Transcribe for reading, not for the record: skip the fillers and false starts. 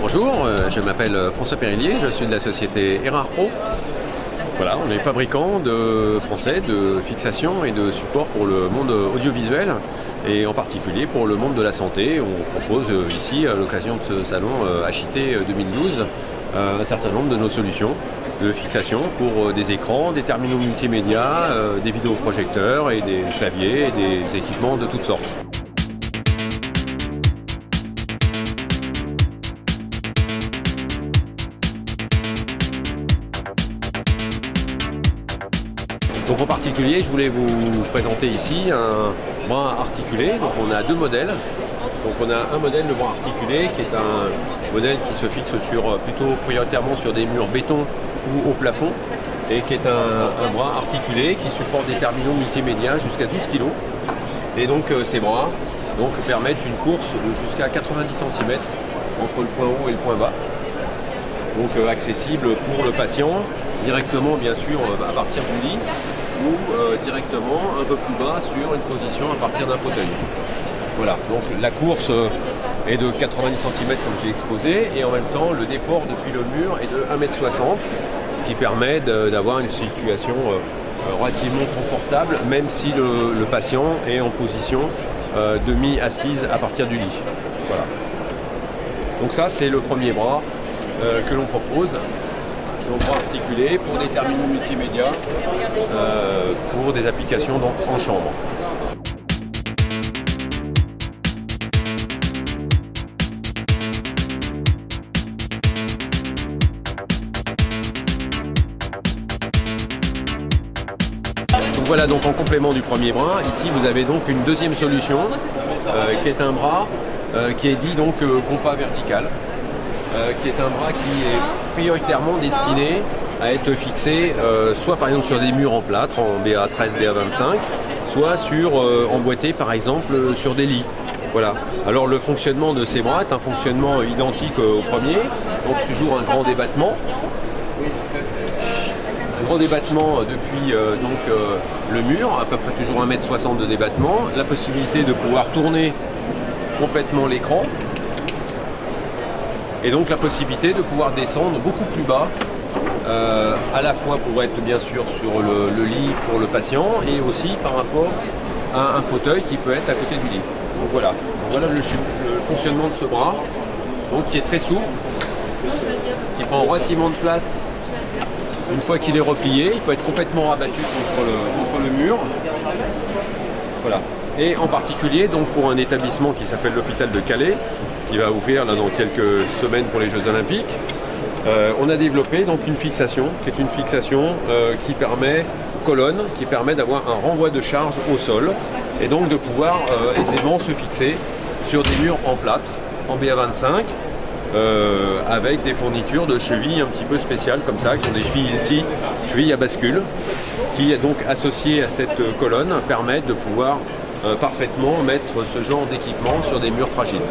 Bonjour, je m'appelle François Périllier, je suis de la société Erard Pro. Voilà, on est fabricant français de fixation et de support pour le monde audiovisuel et en particulier pour le monde de la santé. On propose ici, à l'occasion de ce salon HIT 2012, un certain nombre de nos solutions de fixation pour des écrans, des terminaux multimédia, des vidéoprojecteurs et des claviers et des équipements de toutes sortes. Donc en particulier, je voulais vous présenter ici un bras articulé. Donc on a deux modèles. Donc on a un modèle de bras articulé qui est un modèle qui se fixe plutôt prioritairement sur des murs béton ou au plafond et qui est un bras articulé qui supporte des terminaux multimédia jusqu'à 12 kg. Et donc ces bras permettent une course de jusqu'à 90 cm entre le point haut et le point bas. Donc accessible pour le patient directement bien sûr à partir du lit ou directement un peu plus bas sur une position à partir d'un fauteuil. Voilà, donc la course est de 90 cm comme j'ai exposé et en même temps le déport depuis le mur est de 1,60 m, ce qui permet d'avoir une situation relativement confortable même si le patient est en position demi-assise à partir du lit. Voilà. Donc ça c'est le premier bras que l'on propose. Donc bras articulé pour des terminaux multimédia, pour des applications donc en chambre. Donc voilà, donc en complément du premier bras, ici vous avez donc une deuxième solution qui est un bras qui est dit donc compas vertical. Qui est un bras qui est prioritairement destiné à être fixé soit par exemple sur des murs en plâtre, en BA13, BA25, soit emboîté par exemple sur des lits. Voilà. Alors le fonctionnement de ces bras est un fonctionnement identique au premier, donc toujours un grand débattement. Un grand débattement depuis le mur, à peu près toujours 1,60 m de débattement, la possibilité de pouvoir tourner complètement l'écran. Et donc la possibilité de pouvoir descendre beaucoup plus bas, à la fois pour être bien sûr sur le lit pour le patient et aussi par rapport à un fauteuil qui peut être à côté du lit. Donc voilà, le fonctionnement de ce bras, donc qui est très souple, qui prend relativement de place une fois qu'il est replié, il peut être complètement rabattu contre le mur. Voilà. Et en particulier donc pour un établissement qui s'appelle l'hôpital de Calais, qui va ouvrir là, dans quelques semaines pour les Jeux Olympiques. On a développé donc une fixation, qui est une fixation qui permet d'avoir un renvoi de charge au sol et donc de pouvoir aisément se fixer sur des murs en plâtre, en BA25, avec des fournitures de chevilles un petit peu spéciales comme ça, qui sont des chevilles Hilti, chevilles à bascule, qui donc associées à cette colonne permettent de pouvoir parfaitement mettre ce genre d'équipement sur des murs fragiles.